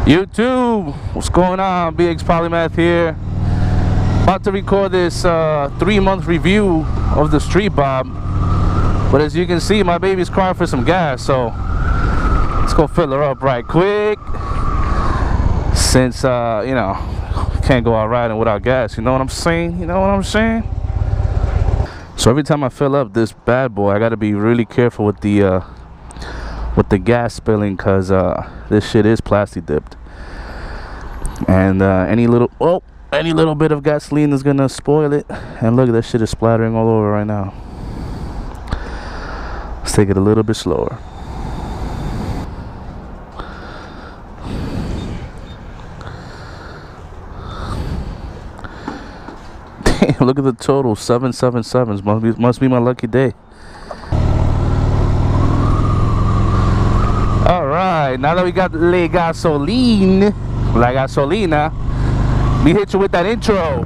YouTube, what's going on? BxPolymath here. About to record this 3-month review of the Street Bob. But as you can see, my baby's crying for some gas, so let's go fill her up right quick. Since, you know, can't go out riding without gas, you know what I'm saying? You know what I'm saying? So every time I fill up this bad boy, I gotta be really careful with the gas spilling, because this shit is plastic dipped, and any little bit of gasoline is gonna spoil it. And look, that shit is splattering all over right now. Let's take it a little bit slower. Damn, look at the total, 777s. Must be my lucky day. Alright, now that we got la gasolina, we hit you with that intro.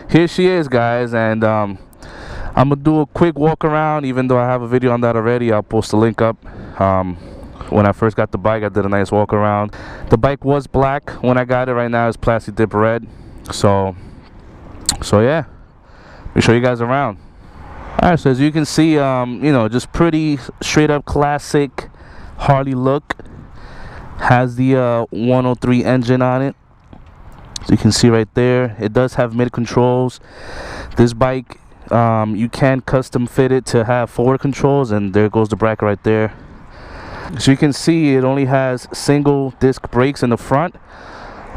Here she is, guys, and I'm gonna do a quick walk around. Even though I have a video on that already, I'll post the link up. When I first got the bike, I did a nice walk around. The bike was black when I got it. Right now it's plastic dip red. So yeah, let me show you guys around. Alright, so as you can see, you know, just pretty straight up classic Harley look. Has the 103 engine on it, as you can see right there. It does have mid controls. This bike, you can custom fit it to have forward controls, and there goes the bracket right there. So you can see it only has single disc brakes in the front,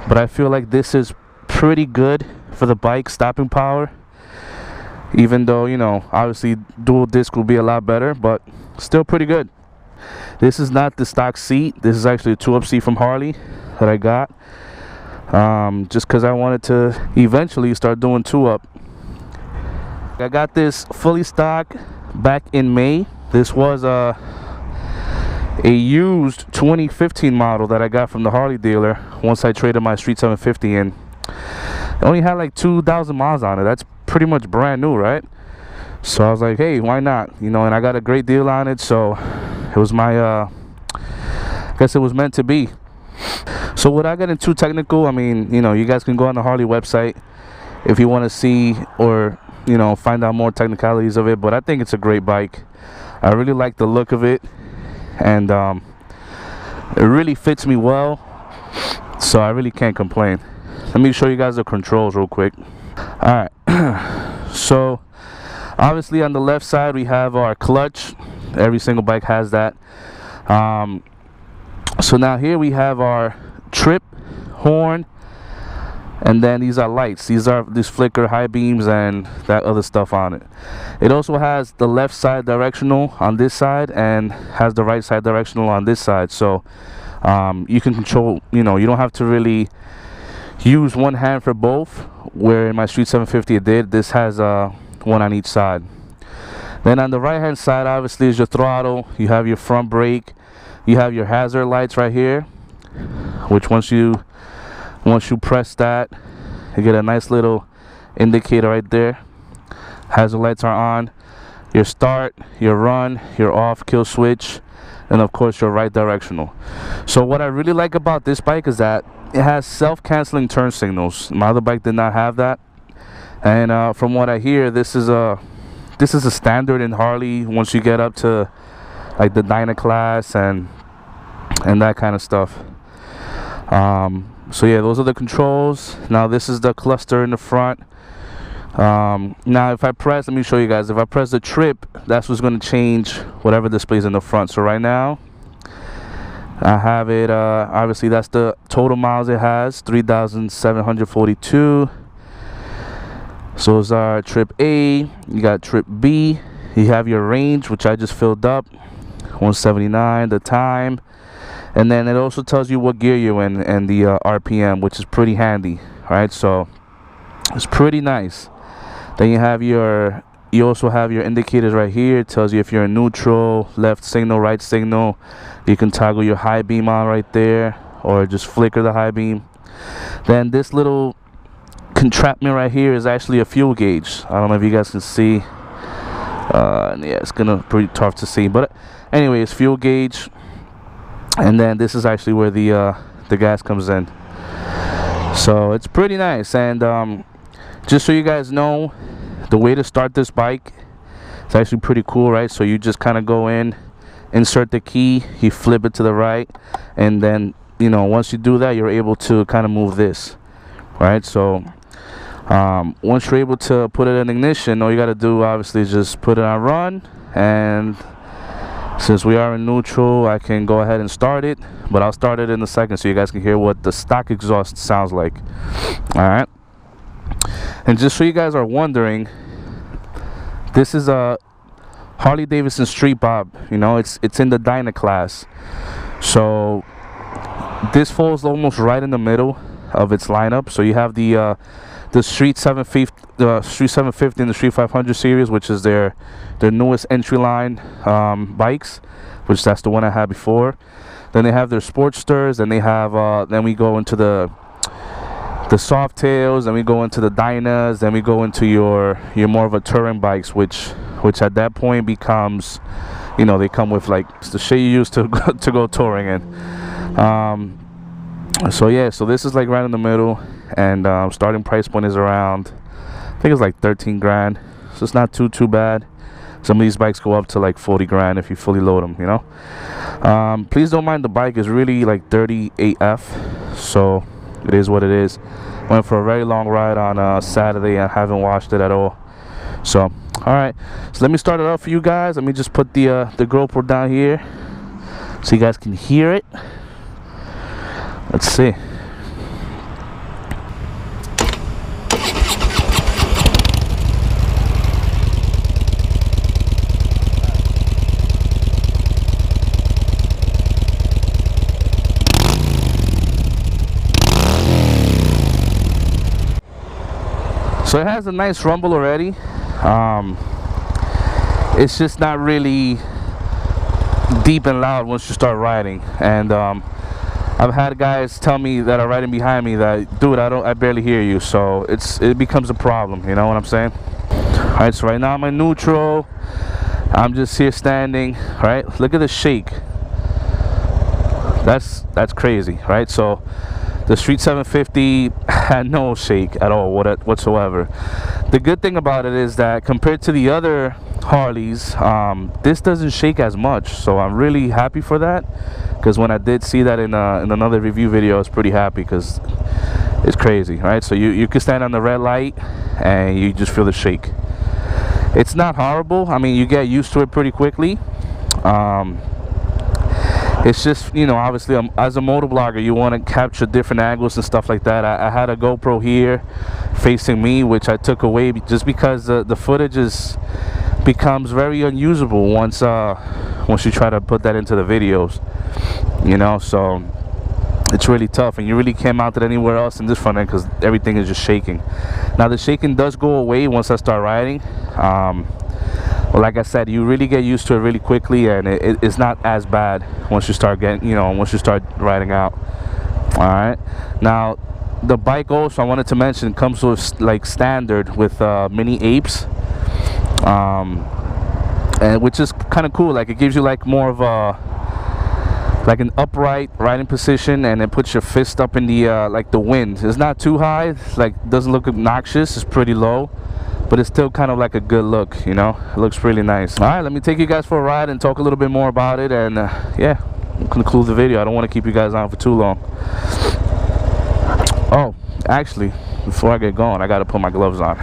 but I feel like this is pretty good for the bike stopping power. Even though, you know, obviously dual disc will be a lot better, but still pretty good. This is not the stock seat. This is actually a 2-up seat from Harley that I got, just because I wanted to eventually start doing 2-up. I got this fully stock back in May. This was a used 2015 model that I got from the Harley dealer once I traded my Street 750 in. It only had like 2,000 miles on it. That's pretty much brand new, right? So I was like, hey, why not? You know, and I got a great deal on it, so it was my I guess it was meant to be. So without getting too technical, I mean, you know, you guys can go on the Harley website if you want to see, or, you know, find out more technicalities of it. But I think it's a great bike. I really like the look of it, and it really fits me well, so I really can't complain. Let me show you guys the controls real quick. Alright, so obviously on the left side we have our clutch. Every single bike has that. So now here we have our trip, horn, and then these are lights. These flicker, high beams, and that other stuff on it. It also has the left side directional on this side, and has the right side directional on this side. So you can control, you know, you don't have to really use one hand for both, where in my Street 750 it did. This has one on each side. Then on the right hand side, obviously, is your throttle. You have your front brake. You have your hazard lights right here, which once you press that, you get a nice little indicator right there. Hazard lights are on. Your start, your run, your off, kill switch, and of course your right directional. So what I really like about this bike is that it has self-canceling turn signals. My other bike did not have that, and from what I hear, this is a standard in Harley once you get up to like the Dyna class and that kind of stuff. So yeah, those are the controls. Now this is the cluster in the front. Now if I press, let me show you guys. If I press the trip, that's what's going to change whatever displays in the front. So right now I have it, obviously that's the total miles it has, 3,742. So those are trip A. You got trip B. You have your range, which I just filled up, 179, the time, and then it also tells you what gear you're in and the RPM, which is pretty handy. Right, so it's pretty nice. Then you also have your indicators right here. It tells you if you're in neutral, left signal, right signal. You can toggle your high beam on right there, or just flicker the high beam. Then this little contraption right here is actually a fuel gauge. I don't know if you guys can see. And yeah, it's gonna pretty tough to see, but anyways, fuel gauge, and then this is actually where the gas comes in. So it's pretty nice. And just so you guys know, the way to start this bike, it's actually pretty cool, right? So you just kind of go in, insert the key, you flip it to the right, and then, you know, once you do that, you're able to kind of move this, right? So once you're able to put it in ignition, all you got to do obviously is just put it on run. And since we are in neutral, I can go ahead and start it, but I'll start it in a second so you guys can hear what the stock exhaust sounds like. All right, and just so you guys are wondering, this is a Harley Davidson Street Bob. You know, it's in the Dyna class, so this falls almost right in the middle of its lineup. So you have the Street 750 and the Street 500 series, which is their newest entry line bikes, which that's the one I had before. Then they have their Sportsters, and they have then we go into the Softails, then we go into the Dynas, then we go into your more of a touring bikes, which at that point becomes, you know, they come with like the shit you used to go touring in. So yeah, so this is like right in the middle, and starting price point is around, I think it's like 13 grand, so it's not too bad. Some of these bikes go up to like 40 grand if you fully load them, you know. Please don't mind the bike, is really like 38F, so it is what it is. Went for a very long ride on Saturday. I haven't washed it at all. So all right, so let me start it up for you guys. Let me just put the GoPro down here so you guys can hear it. Let's see. So it has a nice rumble already. It's just not really deep and loud once you start riding. And I've had guys tell me that are riding behind me that, dude, I barely hear you. So it becomes a problem, you know what I'm saying? All right, so right now I'm in neutral. I'm just here standing, right? Look at the shake. That's crazy, right? So the Street 750 had no shake at all whatsoever. The good thing about it is that compared to the other Harleys, this doesn't shake as much, so I'm really happy for that, because when I did see that in another review video, I was pretty happy because it's crazy, right? So you can stand on the red light and you just feel the shake. It's not horrible. I mean, you get used to it pretty quickly. It's just, you know, obviously as a motovlogger, you want to capture different angles and stuff like that. I had a GoPro here facing me, which I took away just because the footage becomes very unusable once you try to put that into the videos, you know. So it's really tough, and you really can't mount it anywhere else in this front end because everything is just shaking. Now the shaking does go away once I start riding. Well, like I said, you really get used to it really quickly, and it's not as bad once you start riding out. All right, now the bike also, I wanted to mention, comes with like standard with mini apes, and which is kind of cool. Like it gives you like more of like an upright riding position, and it puts your fist up in the like the wind. It's not too high, it's like doesn't look obnoxious. It's pretty low, but it's still kind of like a good look, you know. It looks really nice. All right, let me take you guys for a ride and talk a little bit more about it, and yeah, we'll conclude the video. I don't want to keep you guys on for too long. Oh, actually, before I get going, I got to put my gloves on.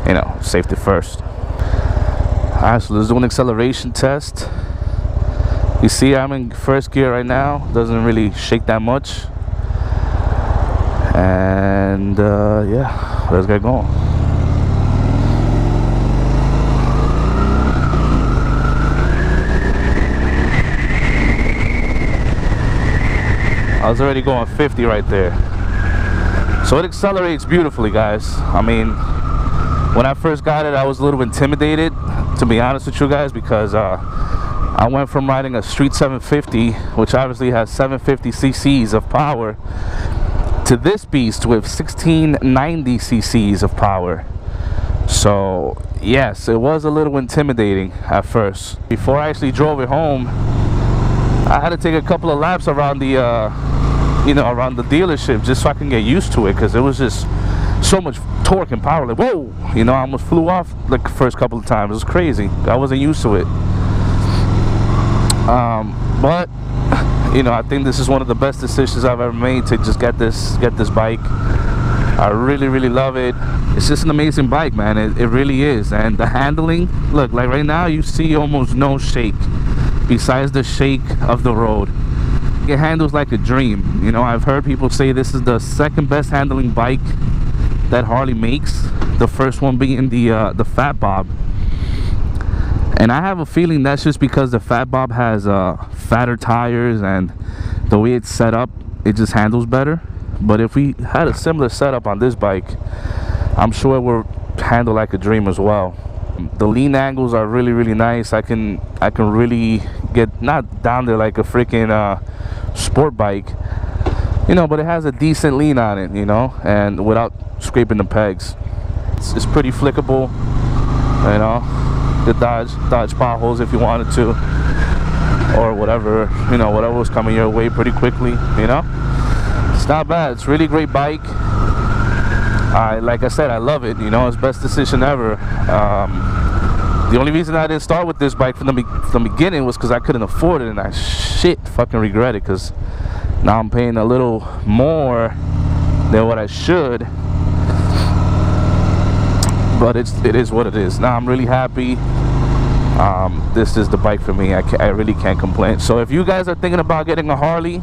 You know, safety first. All right, so let's do an acceleration test. You see, I'm in first gear right now. Doesn't really shake that much. And yeah, let's get going. I was already going 50 right there. So it accelerates beautifully, guys. I mean, when I first got it, I was a little intimidated, to be honest with you guys, because I went from riding a Street 750, which obviously has 750 cc's of power, to this beast with 1690 cc's of power. So yes, it was a little intimidating at first. Before I actually drove it home, I had to take a couple of laps around the around the dealership just so I can get used to it, because it was just so much torque and power. Like, whoa, I almost flew off like the first couple of times. It was crazy. I wasn't used to it. But I think this is one of the best decisions I've ever made to just get this bike. I really love it. It's just an amazing bike, man. It really is. And the handling, look, like right now you see almost no shake besides the shake of the road. It handles like a dream. I've heard people say this is the second best handling bike that Harley makes, the first one being the Fat Bob. And I have a feeling that's just because the Fat Bob has fatter tires, and the way it's set up, it just handles better. But if we had a similar setup on this bike, I'm sure it will handle like a dream as well. The lean angles are really nice. I can really get not down there like a freaking sport bike, but it has a decent lean on it, and without scraping the pegs. It's pretty flickable, to dodge potholes if you wanted to, or whatever, whatever was coming your way pretty quickly. It's not bad. It's a really great bike. Like I said, I love it. It's best decision ever. The only reason I didn't start with this bike from the beginning was because I couldn't afford it, and I fucking regret it, because now I'm paying a little more than what I should. But it is what it is. Now I'm really happy. This is the bike for me. I really can't complain. So if you guys are thinking about getting a Harley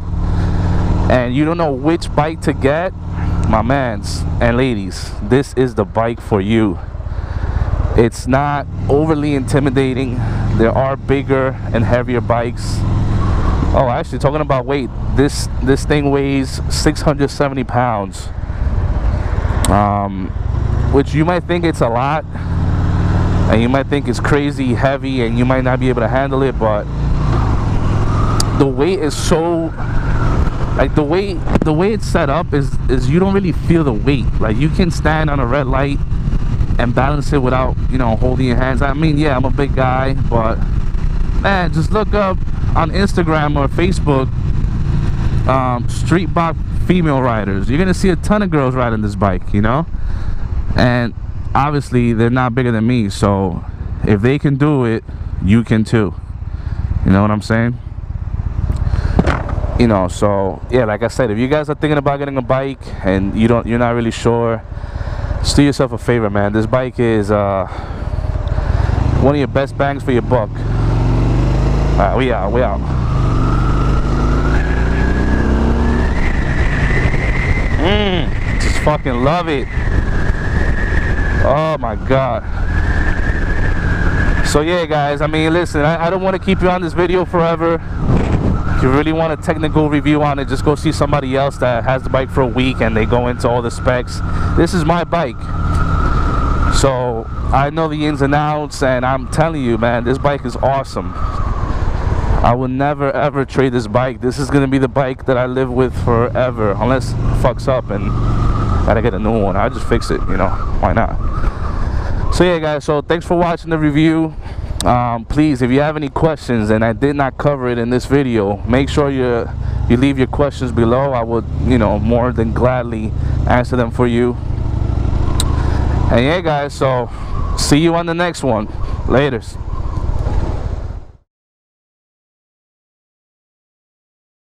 and you don't know which bike to get, my mans and ladies, this is the bike for you. It's not overly intimidating. There are bigger and heavier bikes. Oh, actually, talking about weight, this thing weighs 670 pounds, which you might think it's a lot, and you might think it's crazy heavy, and you might not be able to handle it. But the weight is so, like, the way it's set up is you don't really feel the weight. Like, you can stand on a red light and balance it without holding your hands. I mean, yeah, I'm a big guy, but man, just look up on Instagram or Facebook street bike female riders. You're gonna see a ton of girls riding this bike, and obviously they're not bigger than me. So if they can do it, you can too. You know what I'm saying? So yeah, like I said, if you guys are thinking about getting a bike and you're not really sure, just do yourself a favor, man. This bike is one of your best bangs for your buck. Alright, we out. Just fucking love it. Oh my god. So yeah, guys, I mean, listen, I don't want to keep you on this video forever. If you really want a technical review on it, just go see somebody else that has the bike for a week and they go into all the specs. This is my bike, so I know the ins and outs, and I'm telling you, man, this bike is awesome. I will never ever trade this bike. This is gonna be the bike that I live with forever, unless it fucks up and gotta get a new one. I just fix it, why not? So yeah, guys, so thanks for watching the review. Please, if you have any questions and I did not cover it in this video, make sure you leave your questions below. I would more than gladly answer them for you. And yeah, guys, so see you on the next one. Laters.